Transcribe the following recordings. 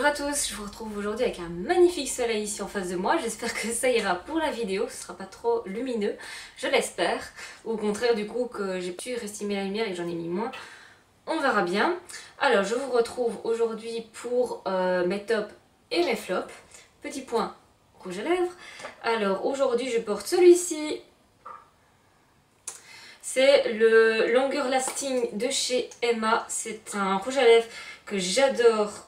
à tous, je vous retrouve aujourd'hui avec un magnifique soleil ici en face de moi. J'espère que ça ira pour la vidéo, ce sera pas trop lumineux, je l'espère. Au contraire du coup que j'ai pu estimer la lumière et que j'en ai mis moins, on verra bien. Alors je vous retrouve aujourd'hui pour mes tops et mes flops. Petit point rouge à lèvres. Alors aujourd'hui je porte celui-ci. C'est le Longer Lasting de chez Emma. C'est un rouge à lèvres que j'adore.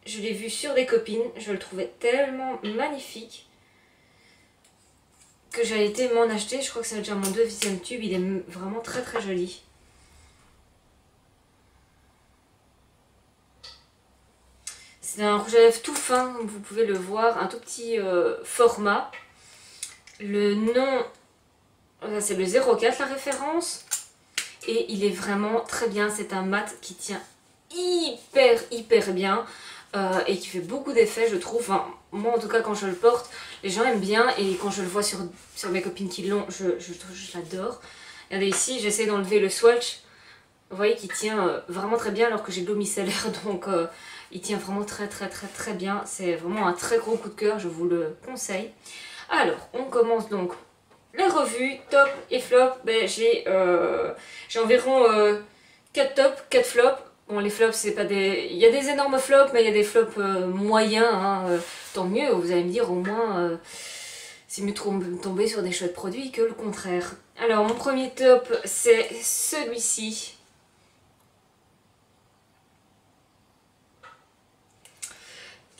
Je l'ai vu sur des copines. Je le trouvais tellement magnifique que j'ai été m'en acheter. Je crois que c'est déjà mon deuxième tube. Il est vraiment très très joli. C'est un rouge à lèvres tout fin, comme vous pouvez le voir. Un tout petit format. Le nom... c'est le 04 la référence et il est vraiment très bien, c'est un mat qui tient hyper bien et qui fait beaucoup d'effets je trouve, enfin, moi en tout cas quand je le porte les gens aiment bien et quand je le vois sur mes copines qui l'ont je l'adore. Regardez ici j'essaie d'enlever le swatch, vous voyez qu'il tient vraiment très bien alors que j'ai de l'eau micellaire donc il tient vraiment très bien, c'est vraiment un très gros coup de cœur, je vous le conseille. Alors on commence donc les revues, top et flop, ben, j'ai environ 4 tops, 4 flops. Bon les flops c'est pas des... Il y a des énormes flops mais il y a des flops moyens, hein, tant mieux, vous allez me dire au moins c'est mieux de tomber sur des chouettes produits que le contraire. Alors mon premier top c'est celui-ci.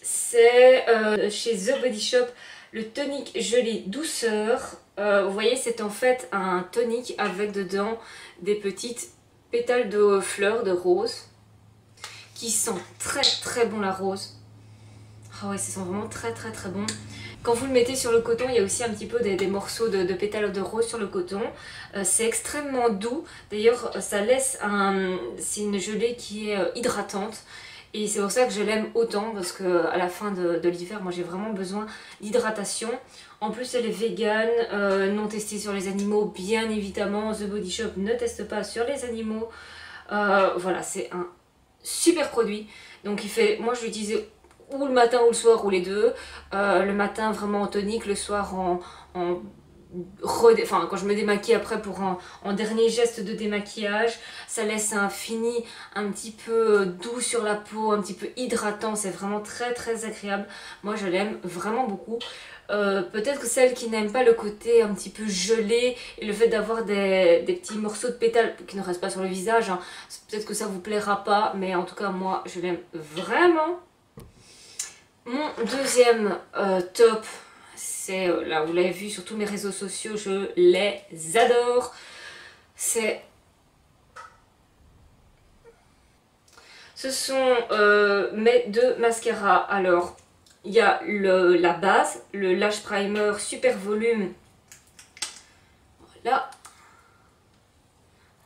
C'est chez The Body Shop, le tonic gelé douceur. Vous voyez c'est en fait un tonic avec dedans des petites pétales de fleurs de rose qui sent très bon la rose. Ah ouais, ça sent vraiment très bon. Quand vous le mettez sur le coton, il y a aussi un petit peu des morceaux de pétales de rose sur le coton. C'est extrêmement doux. D'ailleurs ça laisse un... c'est une gelée qui est hydratante. Et c'est pour ça que je l'aime autant, parce qu'à la fin de l'hiver, moi j'ai vraiment besoin d'hydratation. En plus elle est vegan, non testée sur les animaux, bien évidemment. The Body Shop ne teste pas sur les animaux. Voilà, c'est un super produit. Donc il fait, moi je l'utilisais ou le matin ou le soir ou les deux. Le matin vraiment en tonique, le soir enfin, quand je me démaquille après pour en dernier geste de démaquillage. Ça laisse un fini un petit peu doux sur la peau, un petit peu hydratant, c'est vraiment très agréable. Moi je l'aime vraiment beaucoup. Peut-être que celles qui n'aiment pas le côté un petit peu gelé et le fait d'avoir des petits morceaux de pétales qui ne restent pas sur le visage, hein, peut-être que ça vous plaira pas, mais en tout cas moi je l'aime vraiment. Mon deuxième top, c'est là vous l'avez vu sur tous mes réseaux sociaux, je les adore. Ce sont mes deux mascaras. Alors il y a la base, le Lash Primer Super Volume, voilà,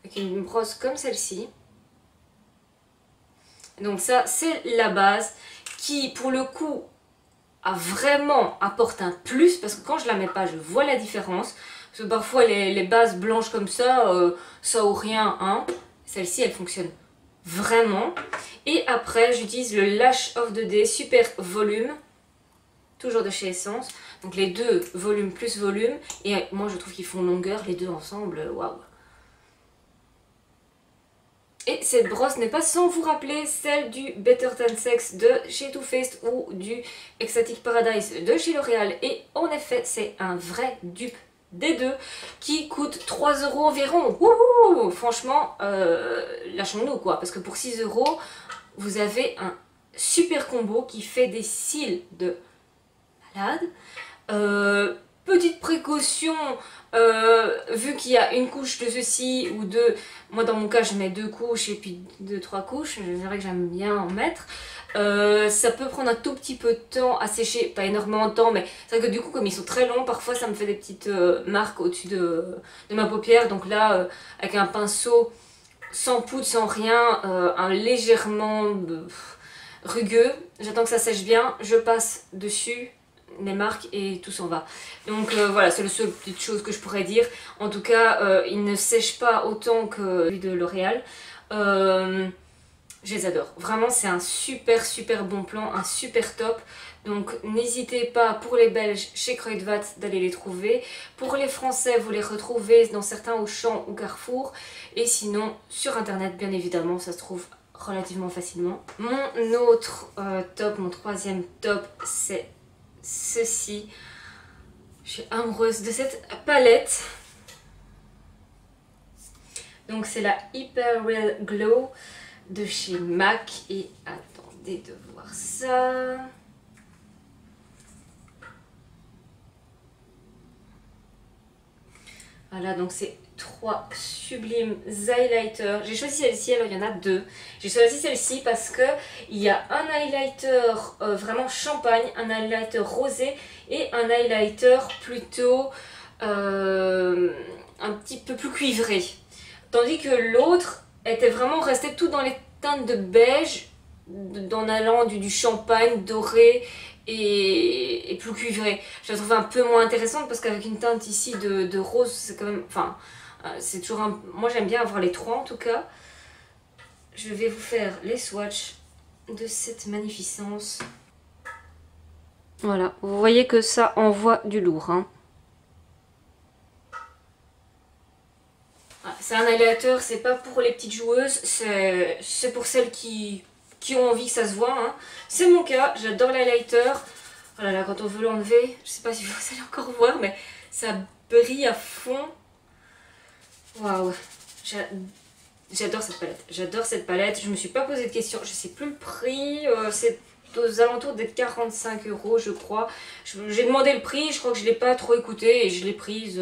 avec une brosse comme celle-ci. Donc ça c'est la base qui pour le coup apporte un plus, parce que quand je la mets pas je vois la différence, parce que parfois les bases blanches comme ça ou rien, hein. Celle-ci elle fonctionne vraiment. Et après j'utilise le Lash of the Day Super Volume, toujours de chez Essence, donc les deux volume plus volume, et moi je trouve qu'ils font longueur les deux ensemble, waouh. Et cette brosse n'est pas sans vous rappeler celle du Better Than Sex de chez Too Faced ou du Ecstatic Paradise de chez L'Oréal. Et en effet, c'est un vrai dupe des deux qui coûte 3 € environ. Wouhou, franchement, lâchons-nous quoi. Parce que pour 6 €, vous avez un super combo qui fait des cils de malade. Petite précaution, vu qu'il y a une couche de ceci ou deux, moi dans mon cas je mets 2 couches et puis 2-3 couches, je dirais que j'aime bien en mettre. Ça peut prendre un tout petit peu de temps à sécher, pas énormément de temps, mais c'est vrai que du coup comme ils sont très longs, parfois ça me fait des petites marques au-dessus de ma paupière. Donc là, avec un pinceau, sans poudre, sans rien, un légèrement rugueux, j'attends que ça sèche bien, je passe dessus les marques et tout s'en va. Donc voilà, c'est la seule petite chose que je pourrais dire. En tout cas, il ne sèche pas autant que celui de L'Oréal. Je les adore. Vraiment, c'est un super super bon plan, un super top. Donc n'hésitez pas, pour les Belges, chez Kruidvat, d'aller les trouver. Pour les Français, vous les retrouvez dans certains Auchan ou Carrefour. Et sinon, sur Internet, bien évidemment, ça se trouve relativement facilement. Mon autre top, mon troisième top, c'est ceci. Je suis amoureuse de cette palette. Donc c'est la Hyper Real Glow de chez MAC. Et attendez de voir ça. Voilà, donc c'est 3 sublimes highlighters. J'ai choisi celle-ci, alors il y en a 2. J'ai choisi celle-ci parce que il y a un highlighter vraiment champagne, un highlighter rosé et un highlighter plutôt un petit peu plus cuivré. Tandis que l'autre était vraiment resté tout dans les teintes de beige, en allant du champagne doré et plus cuivré. Je la trouve un peu moins intéressante parce qu'avec une teinte ici de rose, c'est quand même... Enfin, c'est toujours un... Moi j'aime bien avoir les 3 en tout cas. Je vais vous faire les swatchs de cette magnificence. Voilà, vous voyez que ça envoie du lourd, hein. C'est un highlighter, c'est pas pour les petites joueuses, c'est pour celles qui ont envie que ça se voit, hein. C'est mon cas, j'adore l'highlighter. Oh là là, quand on veut l'enlever, je sais pas si vous allez encore voir, mais ça brille à fond. Waouh, j'adore cette palette. J'adore cette palette, je me suis pas posé de questions, je sais plus le prix, c'est aux alentours des 45 € je crois. J'ai demandé le prix, je crois que je l'ai pas trop écouté et je l'ai prise...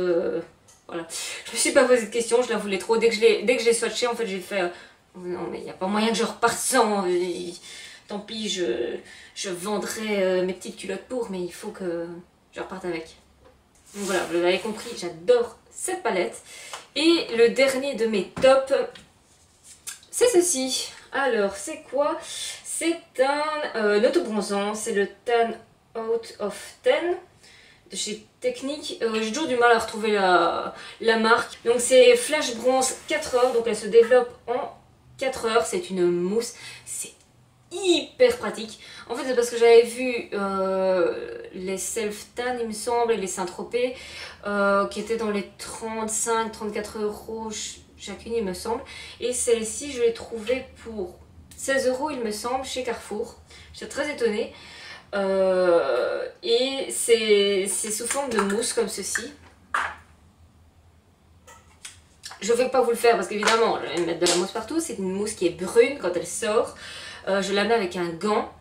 Voilà, je me suis pas posé de questions, je la voulais trop. Dès que je l'ai swatché, en fait, j'ai fait non, mais il n'y a pas moyen que je reparte sans. Tant pis, je vendrai mes petites culottes pour, mais il faut que je reparte avec. Donc voilà, vous l'avez compris, j'adore cette palette. Et le dernier de mes tops, c'est ceci. Alors, c'est quoi? C'est un autobronzant, c'est le Tan Out of 10. De chez Technique, j'ai toujours du mal à retrouver la marque. Donc c'est Flash Bronze 4 heures, donc elle se développe en 4 heures, c'est une mousse, c'est hyper pratique. En fait c'est parce que j'avais vu les Self Tan il me semble, et les Saint-Tropez, qui étaient dans les 35-34 € chacune il me semble. Et celle-ci je l'ai trouvée pour 16 € il me semble chez Carrefour, j'étais très étonnée. Et c'est sous forme de mousse comme ceci. Je ne vais pas vous le faire parce qu'évidemment je vais mettre de la mousse partout. C'est une mousse qui est brune quand elle sort. Je la mets avec un gant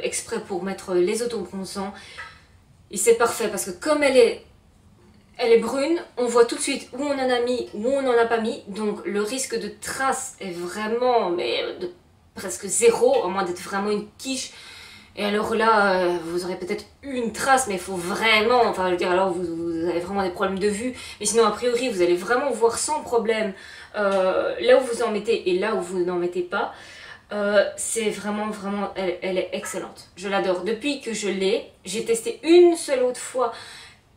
exprès pour mettre les autobronzants. Et c'est parfait parce que comme elle est brune, on voit tout de suite où on en a mis, où on n'en a pas mis. Donc le risque de trace est vraiment de presque zéro, à moins d'être vraiment une quiche. Et alors là, vous aurez peut-être une trace, mais il faut vraiment, enfin je veux dire, alors vous avez vraiment des problèmes de vue, mais sinon a priori vous allez vraiment voir sans problème là où vous en mettez et là où vous n'en mettez pas. C'est vraiment, elle est excellente. Je l'adore. Depuis que je l'ai, j'ai testé une seule autre fois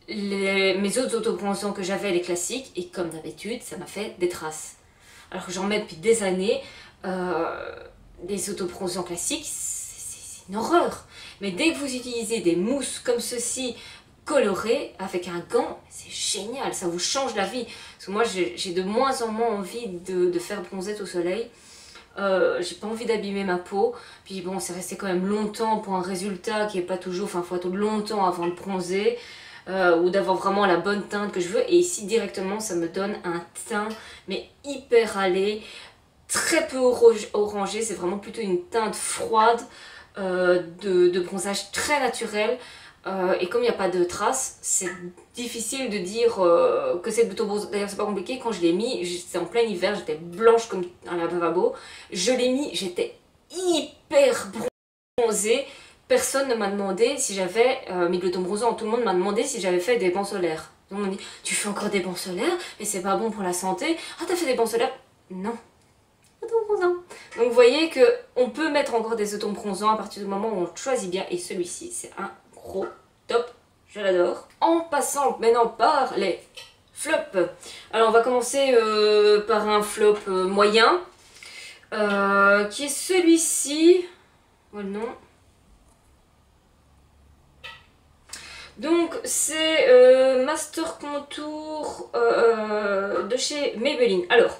mes autres autobronzants que j'avais, les classiques, et comme d'habitude, ça m'a fait des traces. Alors que j'en mets depuis des années, des autobronzants classiques, c'est une horreur. Mais dès que vous utilisez des mousses comme ceci, colorées, avec un gant, c'est génial, ça vous change la vie. Parce que moi, j'ai de moins en moins envie de faire bronzette au soleil. J'ai pas envie d'abîmer ma peau, puis bon c'est resté quand même longtemps pour un résultat qui est pas toujours, enfin faut attendre longtemps avant de bronzer ou d'avoir vraiment la bonne teinte que je veux, et ici directement ça me donne un teint mais hyper allé, très peu orangé, c'est vraiment plutôt une teinte froide de bronzage très naturel. Et comme il n'y a pas de traces, c'est difficile de dire que c'est plutôt beau. D'ailleurs c'est pas compliqué, quand je l'ai mis, c'était en plein hiver, j'étais blanche comme un lavabo. Je l'ai mis, j'étais hyper bronzée. Personne ne m'a demandé si j'avais mis de l'auto-bronzant. Tout le monde m'a demandé si j'avais fait des bancs solaires. Tout le monde m'a dit, tu fais encore des bancs solaires? Mais c'est pas bon pour la santé. Ah, t'as fait des bancs solaires? Non. Auto-bronzant. Donc vous voyez qu'on peut mettre encore des auto-bronzants à partir du moment où on choisit bien. Et celui-ci, c'est un gros top, je l'adore. En passant maintenant par les flops. Alors on va commencer par un flop moyen. qui est celui-ci. Oh non. Donc c'est Master Contour de chez Maybelline. Alors,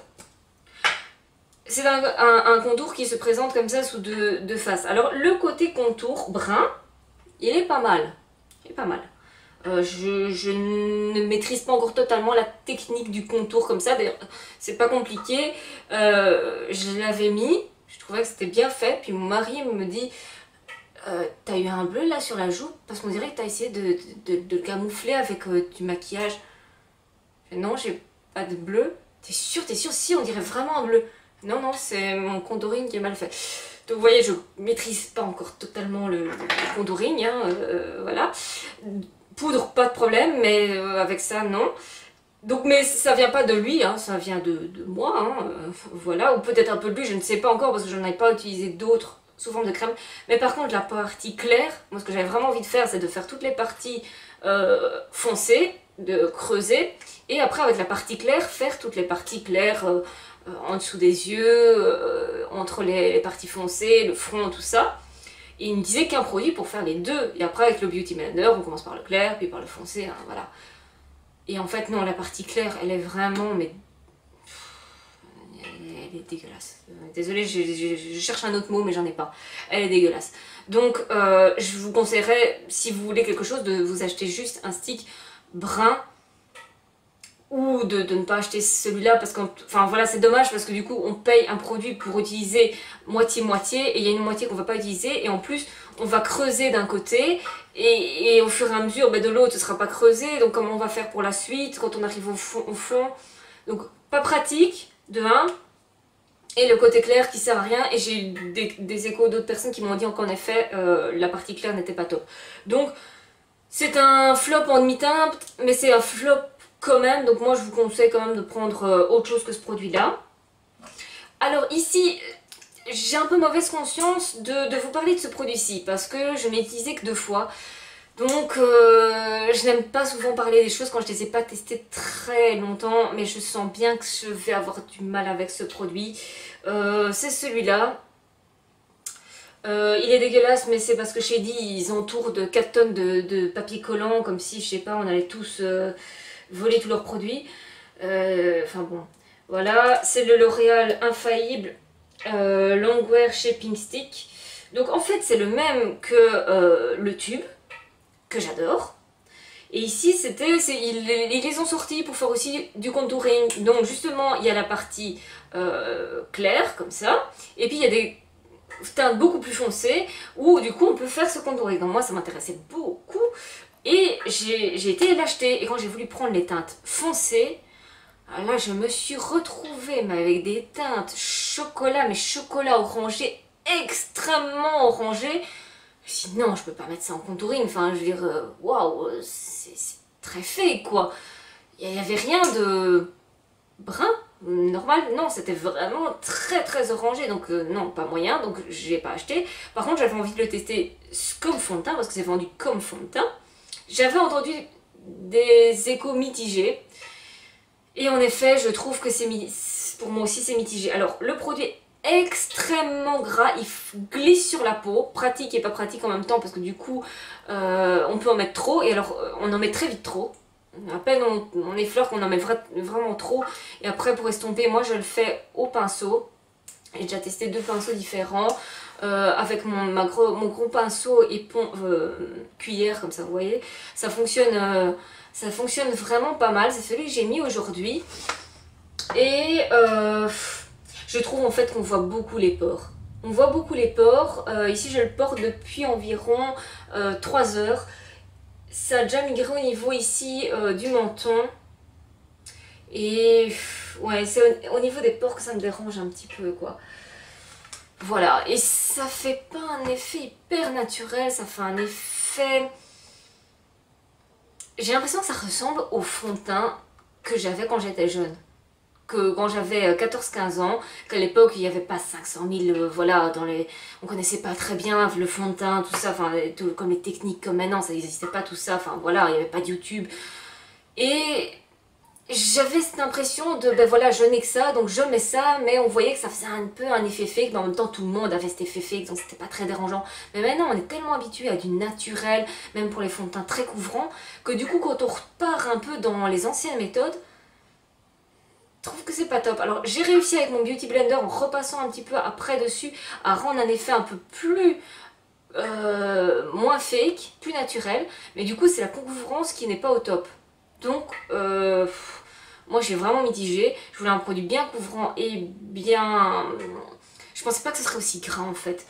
c'est un contour qui se présente comme ça sous deux faces. Alors le côté contour brun, il est pas mal. Il est pas mal. Je ne maîtrise pas encore totalement la technique du contour comme ça. D'ailleurs, c'est pas compliqué. Je l'avais mis, je trouvais que c'était bien fait. Puis mon mari me dit... t'as eu un bleu là sur la joue parce qu'on dirait que t'as essayé de le camoufler avec du maquillage. Non, j'ai pas de bleu. T'es sûr? Si, on dirait vraiment un bleu. Non, c'est mon contouring qui est mal fait. Donc vous voyez, je maîtrise pas encore totalement le contouring, hein, voilà. Poudre, pas de problème, mais avec ça, non. Donc, mais ça vient pas de lui, hein, ça vient de moi, hein, voilà. Ou peut-être un peu de lui, je ne sais pas encore parce que je n'en ai pas utilisé d'autres sous forme de crème. Mais par contre, la partie claire, moi ce que j'avais vraiment envie de faire, c'est de faire toutes les parties foncées, de creuser, et après avec la partie claire, faire toutes les parties claires en dessous des yeux, entre les parties foncées, le front, tout ça. Et il me disait qu'un produit pour faire les deux. Et après avec le Beauty Blender, on commence par le clair, puis par le foncé, hein, voilà. Et en fait non, la partie claire, elle est vraiment, mais... elle est dégueulasse. Désolée, je cherche un autre mot, mais j'en ai pas. Elle est dégueulasse. Donc, je vous conseillerais, si vous voulez quelque chose, de vous acheter juste un stick brun ou de ne pas acheter celui-là parce que, enfin voilà, c'est dommage parce que du coup, on paye un produit pour utiliser moitié-moitié et il y a une moitié qu'on va pas utiliser et en plus, on va creuser d'un côté et au fur et à mesure, de l'autre, ce sera pas creusé. Donc, comment on va faire pour la suite quand on arrive au fond. Donc, pas pratique, de 1. Et le côté clair qui sert à rien, et j'ai eu des échos d'autres personnes qui m'ont dit qu'en effet la partie claire n'était pas top. Donc c'est un flop en demi-teinte, mais c'est un flop quand même, donc moi je vous conseille quand même de prendre autre chose que ce produit là. Alors ici, j'ai un peu mauvaise conscience de vous parler de ce produit-ci, parce que je n'ai utilisé que 2 fois. Donc je n'aime pas souvent parler des choses quand je ne les ai pas testées très longtemps, mais je sens bien que je vais avoir du mal avec ce produit. C'est celui-là. Il est dégueulasse, mais c'est parce que chez Di, ils entourent de 4 tonnes de papier collant, comme si, je sais pas, on allait tous voler tous leurs produits. Enfin bon, voilà. C'est le L'Oréal Infaillible Longwear Shaping Stick. Donc en fait, c'est le même que le tube, que j'adore. Et ici, ils les ont sortis pour faire aussi du contouring. Donc justement, il y a la partie claire, comme ça. Et puis il y a des teintes beaucoup plus foncées, où du coup on peut faire ce contouring. Donc moi, ça m'intéressait beaucoup. Et j'ai été l'acheter. Et quand j'ai voulu prendre les teintes foncées, là je me suis retrouvée mais avec des teintes chocolat, mais chocolat orangé, extrêmement orangé. Je me suis dit non, je peux pas mettre ça en contouring, enfin je veux dire, waouh, c'est très fait quoi. Il n'y avait rien de brun, normal, non, c'était vraiment très orangé, donc non, pas moyen, donc j'ai pas acheté. Par contre, j'avais envie de le tester comme fond de teint, parce que c'est vendu comme fond de teint. J'avais entendu des échos mitigés, et en effet, je trouve que pour moi aussi c'est mitigé. Alors, le produit extrêmement gras, il glisse sur la peau, pratique et pas pratique en même temps parce que du coup on peut en mettre trop et alors on en met très vite trop. À peine on effleure qu'on en met vraiment trop et après pour estomper, moi je le fais au pinceau. J'ai déjà testé 2 pinceaux différents avec mon gros pinceau et cuillère comme ça, vous voyez. Ça fonctionne vraiment pas mal, c'est celui que j'ai mis aujourd'hui et je trouve en fait qu'on voit beaucoup les pores. On voit beaucoup les pores. Ici, je le porte depuis environ 3 heures. Ça a déjà migré au niveau ici du menton. Et ouais, c'est au niveau des pores que ça me dérange un petit peu, quoi. Voilà. Et ça fait pas un effet hyper naturel. Ça fait un effet... J'ai l'impression que ça ressemble au fond de teint que j'avais quand j'étais jeune. Que quand j'avais 14-15 ans, qu'à l'époque il n'y avait pas 500 000, voilà, on connaissait pas très bien le fond de teint, tout ça, enfin, comme les techniques comme maintenant, ça n'existait pas tout ça, enfin voilà, il n'y avait pas de YouTube. Et j'avais cette impression de, ben voilà, je n'ai que ça, donc je mets ça, mais on voyait que ça faisait un peu un effet fake, mais en même temps tout le monde avait cet effet fake, donc c'était pas très dérangeant. Mais maintenant on est tellement habitué à du naturel, même pour les fonds de teint très couvrants, que du coup quand on repart un peu dans les anciennes méthodes, je trouve que c'est pas top. Alors j'ai réussi avec mon Beauty Blender, en repassant un petit peu après dessus, à rendre un effet un peu plus... moins fake, plus naturel, mais du coup c'est la couvrance qui n'est pas au top. Donc moi j'ai vraiment mitigé, je voulais un produit bien couvrant et bien... Je pensais pas que ce serait aussi gras en fait.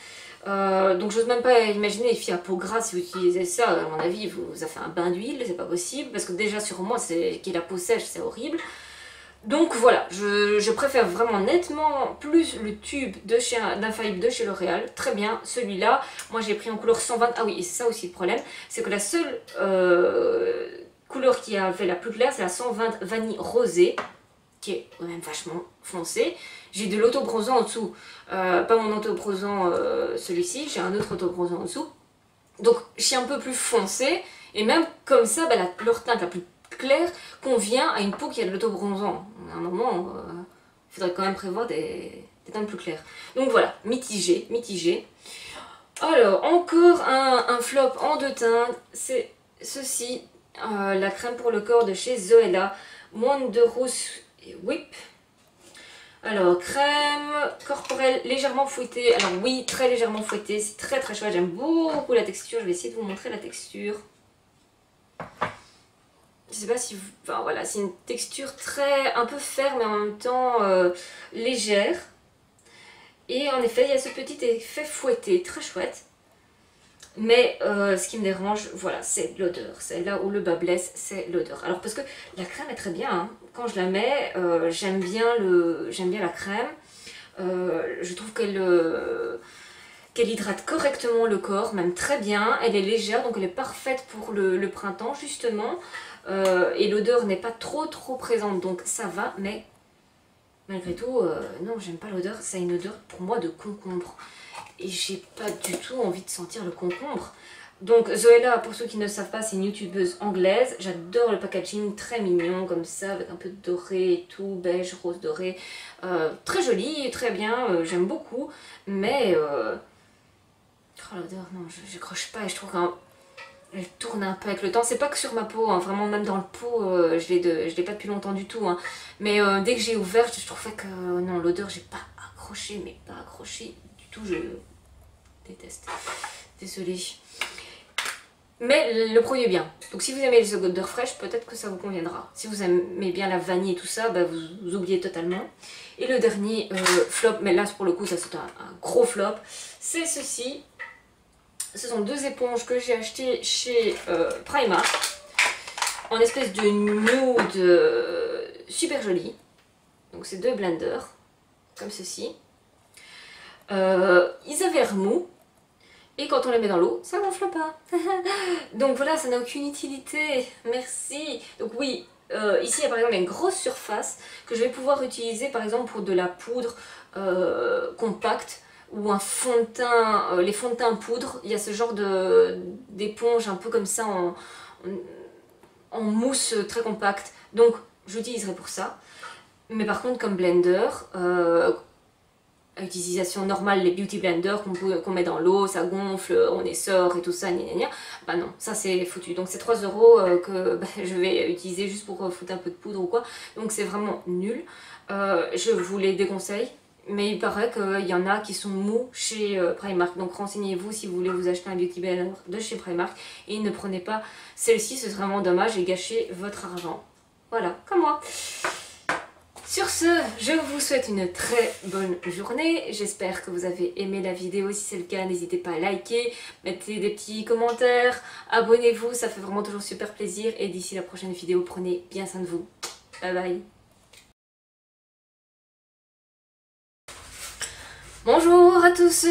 Donc j'ose même pas imaginer les filles à peau grasse si vous utilisez ça, à mon avis vous avez fait un bain d'huile, c'est pas possible, parce que déjà sur moi c'est qui est la peau sèche, c'est horrible. Donc voilà, je préfère vraiment nettement plus le tube de chez d'Infaillible de chez L'Oréal. Très bien, celui-là, moi j'ai pris en couleur 120. Ah oui, et c'est ça aussi le problème, c'est que la seule couleur qui a fait la plus claire, c'est la 120 vanille rosée, qui est quand même vachement foncée. J'ai de l'autobronzant en dessous, pas mon autobronzant celui-ci, j'ai un autre autobronzant en dessous. Donc je suis un peu plus foncé, et même comme ça, bah, leur teinte la plus claire convient à une peau qui a de l'autobronzant. À un moment, il faudrait quand même prévoir des teintes plus claires. Donc voilà, mitigé, mitigé. Alors, encore un flop en deux teintes, c'est ceci, la crème pour le corps de chez Zoella, Wondrous Whip. Alors, crème corporelle légèrement fouettée. Alors oui, très légèrement fouettée, c'est très très chouette, j'aime beaucoup la texture. Je vais essayer de vous montrer la texture. Je sais pas si vous... Enfin voilà, c'est une texture très... un peu ferme et en même temps légère. Et en effet, il y a ce petit effet fouetté, très chouette. Mais ce qui me dérange, voilà, c'est l'odeur. C'est là où le bas blesse, c'est l'odeur. Alors parce que la crème est très bien, hein. Quand je la mets, j'aime bien la crème. Je trouve qu'elle hydrate correctement le corps, même très bien. Elle est légère, donc elle est parfaite pour le printemps justement. Et l'odeur n'est pas trop présente, donc ça va. Mais malgré tout, non, j'aime pas l'odeur. Ça a une odeur pour moi de concombre. Et j'ai pas du tout envie de sentir le concombre. Donc Zoella, pour ceux qui ne savent pas, c'est une youtubeuse anglaise. J'adore le packaging, très mignon comme ça, avec un peu de doré et tout, beige, rose doré. Très joli, très bien, j'aime beaucoup. Mais oh, l'odeur, non, je croche pas et je trouve qu'elle tourne un peu avec le temps. C'est pas que sur ma peau, hein, vraiment même dans le pot, je l'ai pas depuis longtemps du tout. Hein. Mais dès que j'ai ouvert, je trouvais que non, l'odeur, j'ai pas accroché, mais pas accroché du tout, je déteste. Désolée. Mais le produit est bien. Donc si vous aimez les odeurs fraîches, peut-être que ça vous conviendra. Si vous aimez bien la vanille et tout ça, bah, vous oubliez totalement. Et le dernier flop, mais là pour le coup ça c'est un gros flop, c'est ceci. Ce sont deux éponges que j'ai achetées chez Primark. En espèce de nude super joli. Donc c'est deux blenders, comme ceci. Ils avaient mou. Et quand on les met dans l'eau, ça gonfle pas. Donc voilà, ça n'a aucune utilité. Merci. Donc oui, ici il y a par exemple une grosse surface que je vais pouvoir utiliser par exemple pour de la poudre compacte ou un fond de teint, les fonds de teint poudre. Il y a ce genre d'éponge un peu comme ça en mousse très compacte. Donc j'utiliserai pour ça. Mais par contre comme blender, à utilisation normale, les beauty blenders qu'on met dans l'eau, ça gonfle, on essore et tout ça, gna gna gna. Bah non, ça c'est foutu. Donc c'est 3 € que bah, je vais utiliser juste pour foutre un peu de poudre ou quoi. Donc c'est vraiment nul. Je vous les déconseille. Mais il paraît qu'il y en a qui sont mous chez Primark. Donc renseignez-vous si vous voulez vous acheter un beauty blender de chez Primark. Et ne prenez pas celle-ci, c'est vraiment dommage et gâchez votre argent. Voilà, comme moi. Sur ce, je vous souhaite une très bonne journée. J'espère que vous avez aimé la vidéo. Si c'est le cas, n'hésitez pas à liker, mettez des petits commentaires, abonnez-vous, ça fait vraiment toujours super plaisir. Et d'ici la prochaine vidéo, prenez bien soin de vous. Bye bye. Bonjour à tous.